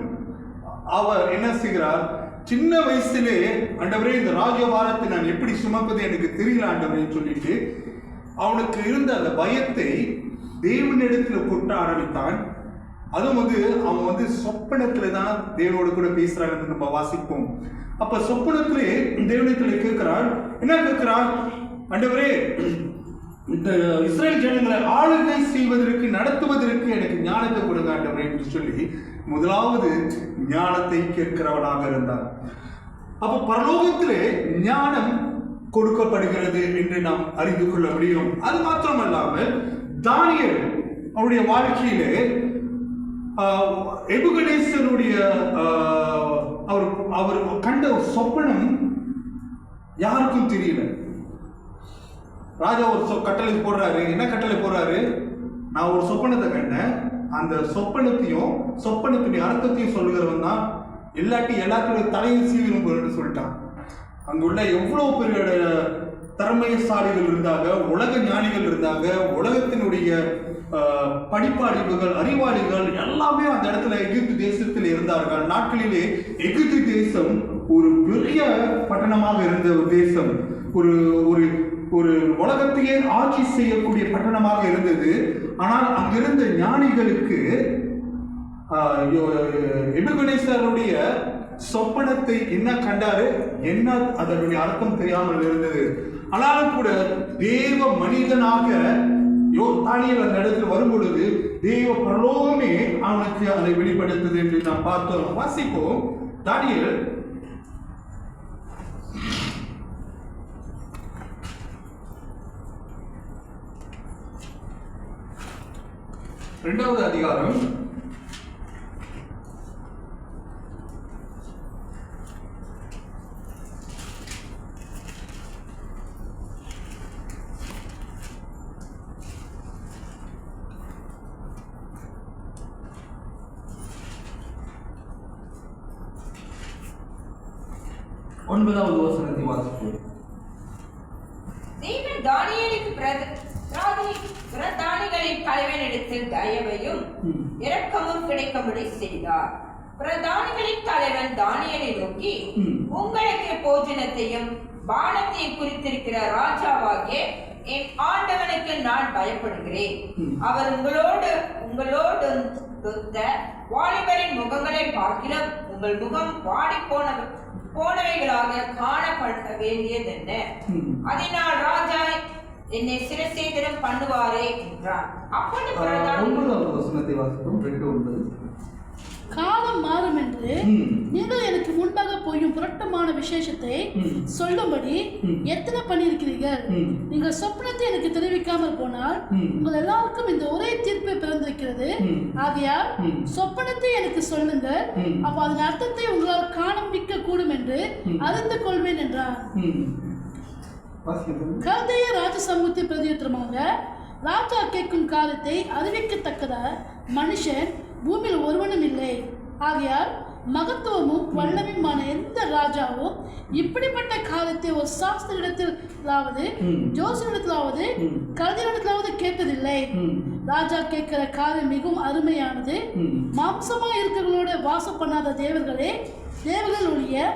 அவர் என்ன செய்கிறார்? சின்ன வயசுலே ஆண்டவரே இந்த ராஜபாரத்தை நான் எப்படி சுமப்பது எனக்கு தெரியல ஆண்டவரே சொல்லிட்டு அவனுக்கு இருந்த அந்த பயத்தை தேவனிடத்துல கொட்ட ஆரம்பித்தான். அதுவும் அவன் சொப்பனத்துல தான் தேவனோடு கூட பேசுறான்னு நம்ம வாசிப்போம். அப்ப சொப்பனத்திலே தேவனிடத்துல கேட்கிறான். என்ன கேட்கிறான்? ஆண்டவரே இந்த இஸ்ரேல் ஜனங்களை ஆளுகை செய்வதற்கு, நடத்துவதற்கு எனக்கு ஞானத்தை கொடுங்க ஆண்டவரே என்று சொல்லி முதலாவது ஞானத்தை கேட்கிறவனாக இருந்தார். அப்ப பரலோகத்திலே ஞானம் கொடுக்கப்படுகிறது என்று நாம் அறிந்து கொள்ள முடியும். அது மாத்திரமல்லாமல் தானியேல் அவருடைய வாழ்க்கையிலே எபுகனேசனுடைய அவர் கண்ட சொப்பனம் யாருக்கும் தெரியல. ராஜா ஒரு கட்டளை போடுறாரு. என்ன கட்டளை போடுறாரு? நான் ஒரு சொப்பனத்தை கண்டேன், அந்த சொப்பனத்துடைய அர்த்தத்தையும் சொல்லுகிறவன் தான், இல்லாட்டி எல்லாத்துடைய தலையும் சீவிடும் சொல்லிட்டான். அங்குள்ள எவ்வளவு பெரிய திறமைசாலிகள் இருந்தாங்க, உலக ஞானிகள் இருந்தாங்க, உலகத்தினுடைய படிப்பாளிவுகள், அறிவாளிகள் எல்லாமே அந்த இடத்துல எகிப்து தேசத்தில் இருந்தார்கள். நாட்களிலே எகிப்து தேசம் ஒரு பெரிய பட்டணமாக இருந்த ஒரு தேசம், ஒரு ஒரு ஒரு உலகத்தையே ஆட்சி செய்யக்கூடிய பட்டணமாக இருந்தது. ஆனால் அங்கிருந்த ஞானிகளுக்கு எபுகனேசருடைய சொப்பனத்தை என்ன கண்டாரு, என்ன அதனுடைய அர்த்தம் தெரியாமல் இருந்தது. ஆனாலும் கூட தேவ மனிதனாக தானியேல் அந்த இடத்துல வரும்பொழுது தேவ பரலோகமே அவனுக்கு அதை வெளிப்படுத்தது என்று நாம் பார்த்தோம். வாசிப்போம். தானியேல் 2வது அதிகாரம் 9வது வசனத்தை வாசிப்போம். தேவன் தானியேலுக்கு பிரதானிகளின் தலைவனிடத்தில் தயவையும் இரக்கமும் கிடைக்கும்படி செய்தார். பிரதானிகளின் தலைவன் தானியேலை நோக்கி, உங்களுக்கு போஜனத்தையும் பானத்தையும் குறித்திருக்கிற ராஜாவாகிய என் ஆண்டவனுக்கு நான் பயப்படுகிறேன். அவர் உங்களோடு வாலிபரின் முகங்களை பார்க்கிலும் உங்கள் முகம் வாடி போனவைகளாக காணப்பட வேண்டியதென்ன? அதனால் ராஜா என்னை சிரசேதனம் பண்ணுவாரே என்றான். அப்பொழுது காலம் மாறும் என்று நீங்கள் எனக்கு முன்பாக போயும் புரட்டமான விசேஷத்தை சொல்லும்படி எத்தனை பண்ணியிருக்கிறீர்கள். நீங்கள் சொப்பனத்தை எனக்கு தெரிவிக்காமல் போனால் உங்கள் எல்லாருக்கும் இந்த ஒரே தீர்ப்பு பிறந்திருக்கிறது. ஆகையால் சொப்பனத்தை எனக்கு சொல்லுங்கள், அப்போ அதன் அர்த்தத்தை உங்களால் காண்பிக்க கூடும் என்று அறிந்து கொள்வேன் என்றார். கல்தைய ராஜ சமூகத்தை பிரதியுத்தரமாக, ராஜா கேட்கும் காலத்தை அறிவிக்கத்தக்கத மனுஷன் பூமியில் ஒருவனும் இல்லை. ஆகையால் மகத்துவமும் வல்லமையுமான எந்த ராஜாவும் இப்படிப்பட்ட காலத்தை ஒரு சாஸ்திரிடத்திலாவது ஜோசியரிடத்திலாவது கல்தியிடத்திலாவது கேட்டதில்லை. ராஜா கேட்கிற காலம் மிகவும் அருமையானது. மாம்சமா இருக்கிறவர்களோட வாசம் பண்ணாத தேவர்கள் ஒழிய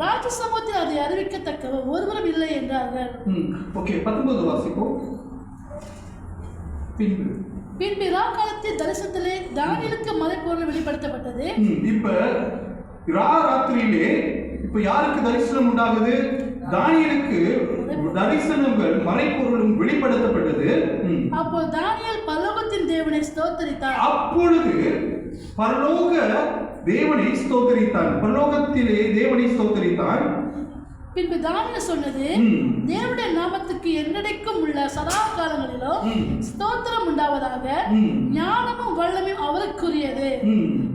ராஜ சமூகத்தில் அதை அறிவிக்கத்தக்கவர் ஒருவரும் இல்லை என்றார்கள். ஓகே, 19 வாசிப்போம். பின்பு காலத்தில் தரிசனத்திலே தானியேலுக்கு மறைபொருள் வெளிப்படுத்தப்பட்டது. இப்ப ராத்திரியிலே இப்ப யாருக்கு தரிசனம் உண்டாகுது? தானியேலுக்கு தரிசனங்கள் மறைபொருளும் வெளிப்படுத்தப்பட்டது. அப்போ தானியேல் பரலோகத்தின் தேவனை ஸ்தோத்திரித்தார். அப்பொழுது பரலோக தேவனை ஸ்தோத்திரித்தான், பரலோகத்திலே தேவனை ஸ்தோத்திரித்தான். பின்பு தானியேல் சொன்னது, தேவனுடைய நாமத்துக்கு என்னடைக்கும் உள்ள சதா காலங்களிலும் ஸ்தோத்திரம் உண்டாவதாக. ஞானமும் வல்லமையும் அவருக்குரியது.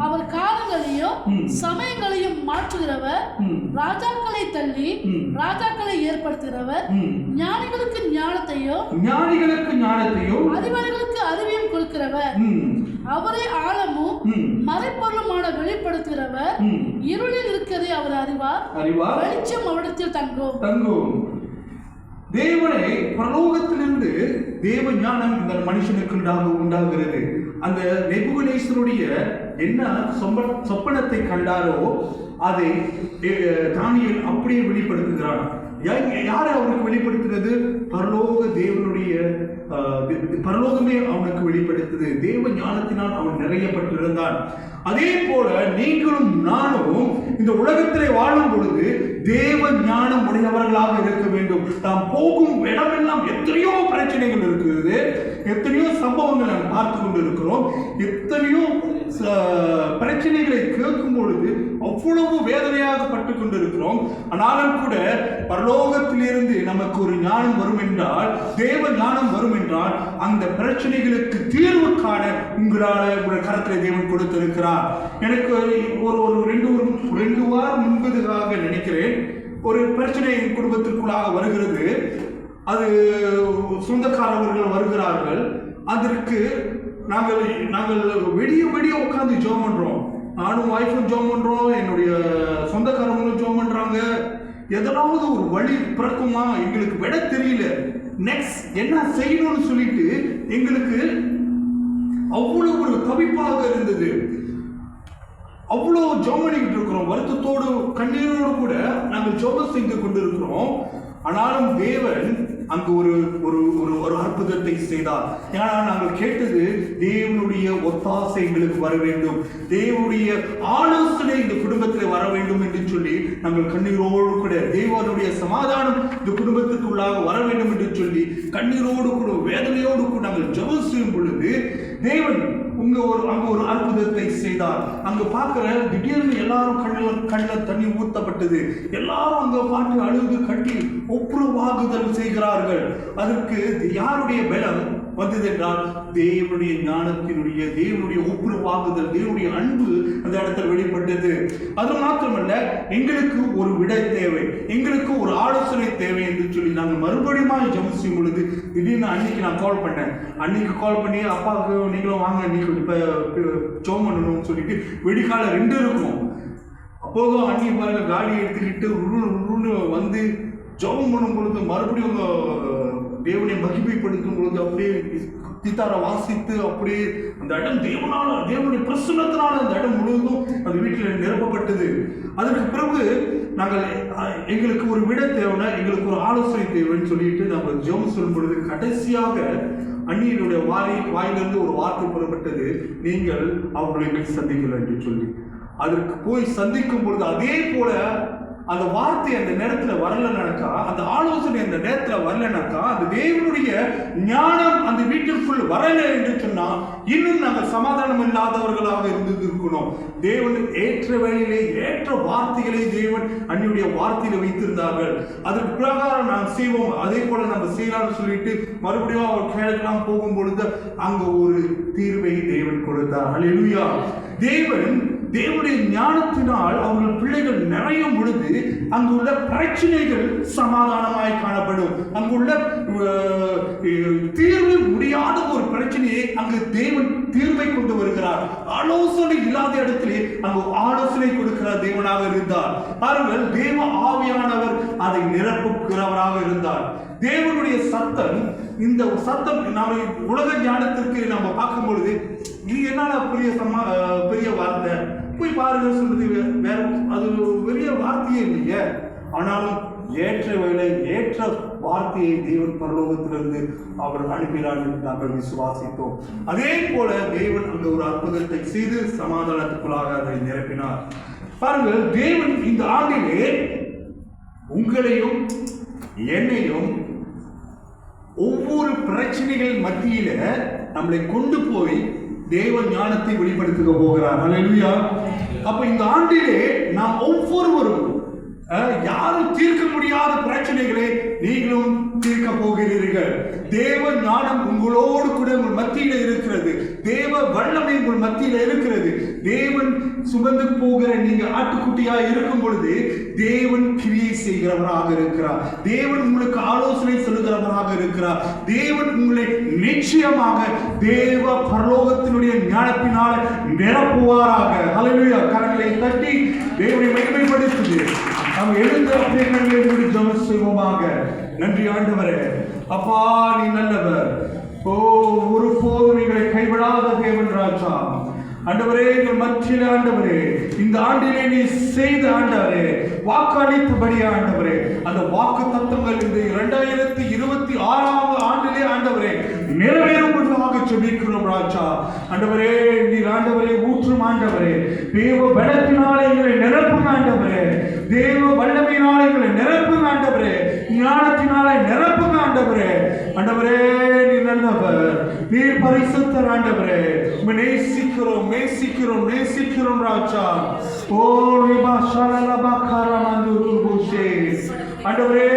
அவர் காலங்களையும் சமயங்களையும் மாற்றுகிறவர், ராஜாக்களை தள்ளி ராஜாக்களை ஏற்படுத்துகிறவர், ஞானிகளுக்கு ஞானத்தையும் அறிவாளிகளுக்கு அறிவையும் கொடுக்கிறவர். அவரே ஆழமும் மறைப்பொருளுமான வெளிப்படுத்துகிறவர். இருளில் இருக்கிறதை அவர் அறிவார், வெளிச்சம் அவரிடத்தில் தங்கும். தேவனை பரலோகத்திலிருந்து தேவ ஞானம் இந்த மனுஷனுக்கு உண்டாகிறது. அந்த நேபுகத்நேசருடைய என்ன சொப்பனத்தை கண்டாரோ அதை தானியேல் அப்படியே வெளிப்படுத்துகிறான். யாரை அவனுக்கு வெளிப்படுத்துகிறது? பரலோகமே அவனுக்கு வெளிப்படுத்துது. தேவ ஞானத்தினால் அவன் நிறையப்பட்டிருந்தான். அதே போல நீங்களும் நானும் இந்த உலகத்திலே வாழும் பொழுது தேவ ஞானம் உடையவர்களாக இருக்க வேண்டும். நாம் போகும் இடமெல்லாம் எத்தனையோ பிரச்சனைகள் இருக்கிறது, எத்தனையோ சம்பவங்கள் நாம் பார்த்து கொண்டு இருக்கிறோம். எத்தனையோ பிரச்சனைகளை கேட்கும் பொழுது அவ்வளவு வேதனையாக பட்டு கொண்டிருக்கிறோம். ஆனாலும் கூட பரலோகத்திலிருந்து நமக்கு ஒரு ஞானம் வரும் என்றால், தேவ ஞானம் வரும் என்றால், அந்த பிரச்சனைகளுக்கு தீர்வு காண உங்கள் கரத்தில் தேவன் கொடுத்திருக்கிறார். எனக்கு ஒரு 2 வாரம் முன்பதாக நினைக்கிறேன், ஒரு பிரச்சனை குடும்பத்திற்குள்ளாக வருகிறது. அது சொந்தக்காரர்கள் வருகிறார்கள். அதற்கு நாங்கள் வெடிய உட்காந்து ஜெபம் பண்றோம். நானும் ஒய்ஃபும் ஜெபம் பண்றோம், என்னுடைய சொந்தக்காரங்களும் ஜெபம் பண்றாங்க. எதனாவது ஒரு வழி பிறக்குமா, எங்களுக்கு விட தெரியல, நெக்ஸ்ட் என்ன செய்யணும்னு சொல்லிட்டு எங்களுக்கு அவ்வளவு ஒரு தவிப்பாக இருந்தது. அவ்வளோ ஜெபம் பண்ணிக்கிட்டு இருக்கிறோம், வருத்தத்தோடு கண்ணீரோடு கூட நாங்கள் ஜெபம் செய்து கொண்டிருக்கிறோம். ஆனாலும் தேவன் அங்கு ஒரு ஒரு ஒரு அற்புதத்தை செய்தார். ஏன்னா நாங்கள் கேட்டது தேவனுடைய ஒத்தாசை எங்களுக்கு வர வேண்டும், தேவனுடைய ஆலோசனை இந்த குடும்பத்தில் வர வேண்டும் என்று சொல்லி நாங்கள் கண்ணீரோடு கூட தேவனுடைய சமாதானம் இந்த குடும்பத்திற்குள்ளாக வர வேண்டும் என்று சொல்லி கண்ணீரோடு கூட வேதனையோடு கூட நாங்கள் ஜெபம் செய்யும் பொழுது தேவன் அங்கு ஒரு அற்புதத்தை செய்தார். அங்க பார்க்கிற திடீர்னு எல்லாரும் கண்ணில் தண்ணி ஊத்தப்பட்டது. எல்லாரும் அங்க பாட்டு அழுது கட்டி ஒப்புரவாகுதல் செய்கிறார்கள். அதற்கு யாருடைய பலம் வந்தது என்றால் தேவனுடைய ஞானத்தினுடைய, தேவனுடைய ஒப்புரவாகுதல், தேவனுடைய அன்பு அந்த இடத்துல வெளிப்பட்டது. அது மாத்திரமல்ல, எங்களுக்கு ஒரு விடை தேவை, எங்களுக்கு ஒரு ஆலோசனை தேவை என்று சொல்லி நாங்கள் மறுபடியும் ஜெபம் செய்யும் பொழுது திடீர்னு அன்னைக்கு நான் கால் பண்ணேன். அன்னைக்கு கால் பண்ணி அப்பாவுக்கு நீங்களும் வாங்க, நீங்க இப்ப ஜெபம் பண்ணணும்னு சொல்லிட்டு வெடிக்கால 2 இருக்கும். அப்போதும் அன்னி பாருங்க காடி எடுத்துக்கிட்டு உருன்னு வந்து ஜெபம் பண்ணும் பொழுது மறுபடியும் தேவனை மகிமைப்படுத்தும் பொழுது அப்படியே சித்தார வாசித்து அப்படியே அந்த இடம் தேவனுடைய பிரசன்னத்தினால அந்த இடம் முழுவதும் அந்த வீட்டில் நிரப்பப்பட்டது. அதற்கு பிறகு நாங்கள் எங்களுக்கு ஒரு விட தேவைன்னா, எங்களுக்கு ஒரு ஆலோசனை தேவைன்னு சொல்லிட்டு நாங்கள் ஜெபம் சொல்லும் பொழுது கடைசியாக அண்ணியினுடைய வாயிலிருந்து ஒரு வார்த்தை புறப்பட்டது, நீங்கள் அவர்களை போய் சந்திக்கல என்று சொல்லி. அதற்கு போய் சந்திக்கும் பொழுது அதே போல அந்த வார்த்தை அந்த நேரத்தில் வரலனாக்கா, அந்த ஆலோசனை அந்த நேரத்தில் வரலனாக்கா, அந்த தேவனுடைய ஞானம் அந்த வீட்டிற்குள் வரல என்று சொன்னா இன்னும் நாங்கள் சமாதானம் இல்லாதவர்களாக இருந்திருக்கணும். தேவன் ஏற்ற வேளையிலே ஏற்ற வார்த்தைகளை தேவன் அன்னியுடைய வார்த்தையில வைத்திருந்தார்கள். அதற்கு பிரகாரம் நாம் செய்வோம், அதே போல நம்ம செய்யலாம்னு சொல்லிட்டு மறுபடியும் அவர் கேட்கலாம் போகும் பொழுது அங்க ஒரு தீர்வை தேவன் கொடுத்தார். அல்லேலூயா. தேவனுடைய ஞானத்தினால் அவர்கள் பிள்ளைகள் நிறையும் பொழுது அங்குள்ள பிரச்சனைகள் சமாதானமாய் காணப்படும். அங்குள்ள தீர்வு முடியாத ஒரு பிரச்சனையை அங்கு தேவன் தீர்வை கொண்டு வருகிறார். ஆலோசனை இல்லாத இடத்திலே அங்கு ஆலோசனை கொடுக்கிறார் தேவனாக இருந்தார். பாருங்கள், தேவ ஆவியானவர் அதை நிரப்புகிறவராக இருந்தார். தேவனுடைய சத்தம், இந்த சத்தம் நாம உலக ஞானத்திற்கு நம்ம பார்க்கும் பொழுது இது என்ன பெரிய வார்த்தை, போய் பாருங்க சொல்றது வேற, அது பெரிய வார்த்தையே இல்லையே. ஆனாலும் ஏற்ற வேலை ஏற்ற வார்த்தையை தேவன் பரலோகத்திலிருந்து அவர் அனுப்பினார் என்று நாங்கள் விசுவாசித்தோம். அதே போல தேவன் அந்த ஒரு அற்புதத்தை செய்து சமாதானத்துக்குள்ளாக அதை நிரப்பினார். பாருங்கள், தேவன் இந்த ஆண்டிலே உங்களையும் என்னையும் ஒவ்வொரு பிரச்சனைகள் மத்தியில நம்மளை கொண்டு போய் தேவ ஞானத்தை வெளிப்படுத்த போகிறார். அல்லேலூயா. அப்ப இந்த ஆண்டிலே நாம் ஒவ்வொருவரும் யாரும் தீர்க்க முடியாத பிரச்சனைகளை நீங்களும் தீர்க்க போகிறீர்கள். தேவ ஞானம் உங்களோடு கூட உங்கள் மத்தியில இருக்கிறது. தேவ வல்லமை உங்கள் மத்தியில இருக்கிறது. தேவன் சுமந்து போகிற நீங்க ஆட்டுக்குட்டியா இருக்கும் பொழுது தேவன் கிரியை செய்கிறவராக இருக்கிறார். தேவன் உங்களுக்கு ஆலோசனை சொல்லுகிறவராக இருக்கிறார். தேவன் உங்களை நிச்சயமாக தேவ பரலோகத்தினுடைய ஞானத்தினால நிரப்புவாராக. அல்லேலூயா. கரங்களை தட்டி தேவனை மகிமைப்படுத்துது. நாம் எழுந்த அப்படியே ஜெபம் செய்வோமாக. நன்றி ஆண்டவரே, அப்பா நீ நல்லவர். ஒருபோதும் எங்களை கைவிடாத தேவன் ராஜா. ஆண்டவரே, எங்கள் மத்தியில ஆண்டவரே, இந்த ஆண்டிலே நீ செய்த ஆண்டவரே வாக்களித்தபடி ஆண்டவரே, அந்த வாக்கு தத்துவங்கள் இந்த 2026 ஆண்டிலே ஆண்டவரே நிறைவேறும்படியாக ஜெபிக்கிறோம் ராஜா. ஆண்டவரே, நீர் ஆண்டவரே ஊற்றும் ஆண்டவரே, தேவ பலத்தினாலே எங்களை நிரப்பும் ஆண்டவரே, தேவ வல்லமையினாலே எங்களை நிரப்பும் ஆண்டவரே, ஞானத்தினாலே நிரப்பும் ஆண்டவரே. ஆண்டவரே, நீ நல்லவர், நீர் பரிசுத்தர் ஆண்டவரே. நேசிக்கிறோம் நேசிக்கிறோம் நேசிக்கிறோம் ராஜா. ஓ ரிபா ஷலலபா கரமந்துருபுஷே. ஆண்டவரே,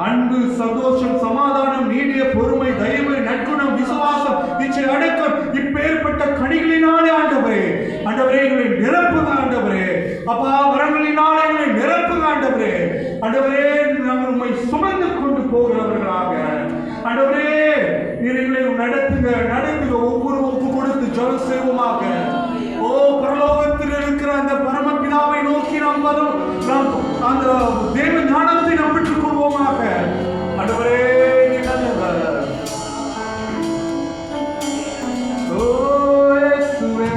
அன்பு, சந்தோஷம், சமாதானம், நீடிய பொறுமை, தயவு, நற்குணம், விசுவாசம், நிச்சய அடக்கம், இப்பேற்பட்ட கனிகளினாலே ஆண்டவரே ஆண்டவரே எங்களை நிரப்புங்க ஆண்டவரே. அப்பா, வரங்களினாலே எங்களை நிரப்புங்க ஆண்டவரே. ஆண்டவரே, செய்வோமாக. ஓ பரலோகத்தில் இருக்கிற அந்த பரமபிதாவை நோக்கி நாம் அந்த தேவ ஞானத்தை நாம் பெற்றுக் கொள்வோமாக. ஆண்டவரே நீ நல்லவர். ஓ இயேசுவே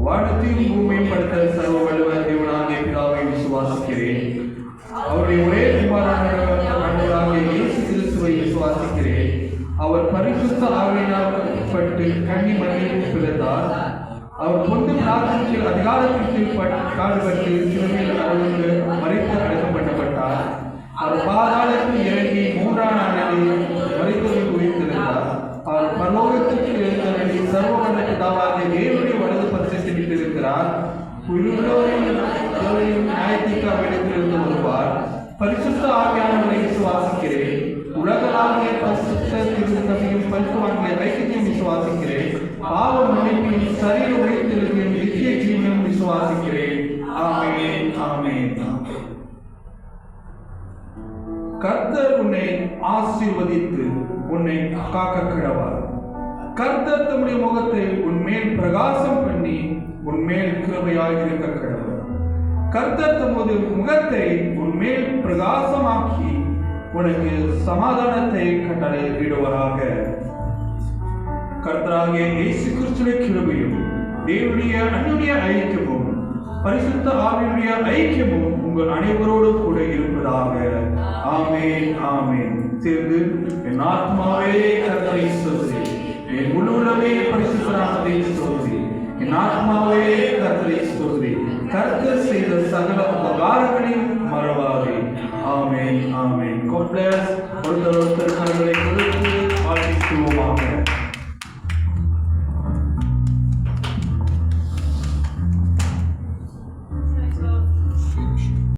வானத்தையும் பூமியும் படைத்த சர்வ வல்லவர் தேவனாகிய பிதாவை விசுவாசிக்கிறேன். அவருடைய ஒரே குமாரனாகிய இயேசு கிறிஸ்துவை விசுவாசிக்கிறேன். அவர் பரிசுத்த ஆவியினால் பட்டு கன்னி மரியாதையில் பிறந்தார். அவர் பொந்து நாட்களில் அதிகாரத்திற்கு பாடுபட்டு சிலுவையில் அவருக்கு மரித்து அடக்கம் பண்ணப்பட்டார். அவர் பாதாளத்தில் இறங்கி மூன்றாம் நாளில் மரித்தோரில் உயிர்த்திருந்தார். அவர் பரலோகத்திற்கு எழுந்தருளி சர்வ வல்ல பிதாவாகிய தேவனுடைய வலது பரிசத்தில் இருக்கிறார். உள்ளோரையும் நியாயத்தீர்க்காவிடத்திலிருந்து வருவார். பரிசுத்த ஆவியானவரை விசுவாசிக்கிறேன். உலகளாவிய பரிசுத்த திருத்தமையும் பரிசுவாங்கிய ஐக்கியத்தையும் விசுவாசிக்கிறேன். பாவ மன்னிப்பையும் சரீர உழைத்தெழுமையும் நித்திய ஜீவனையும் விசுவாசிக்கிறேன். ஆமென், ஆமென். கர்த்தர் உன்னை ஆசீர்வதித்து உன்னை காக்க கிடவார். கர்த்தர் தம்முடைய முகத்தை உன்மேல் பிரகாசம் பண்ணி உன்மேல் கிருபையாய் இருக்க கிடவார். கர்த்தர் தமது முகத்தை உன்மேல் பிரகாசமாக்கி உனக்கு சமாதானத்தை கட்டளையிடுவாராக. கர்த்தராகிய இயேசு கிறிஸ்துவின் கிருபையும் தேவனுடைய அன்னுடைய ஐக்கியமும் பரிசுத்த ஆவியுடைய ஐக்கியமும் உங்கள் அனைவரோடு கூட இருப்பதாக. ஆமென், ஆமென். சேர்ந்து என் ஆத்மாவே கர்த்தரை ஸ்தோத்திரி, என் முழு உள்ளமே பரிசுத்த நாமத்தை ஸ்தோத்திரி. என் ஆத்மாவே கர்த்தரை ஸ்தோத்திரி, கர்த்தர் செய்த சகல உபகாரங்களையும் மறவாதே. ஆமென், ஆமென். God bless. ஒருத்தர் கரங்களை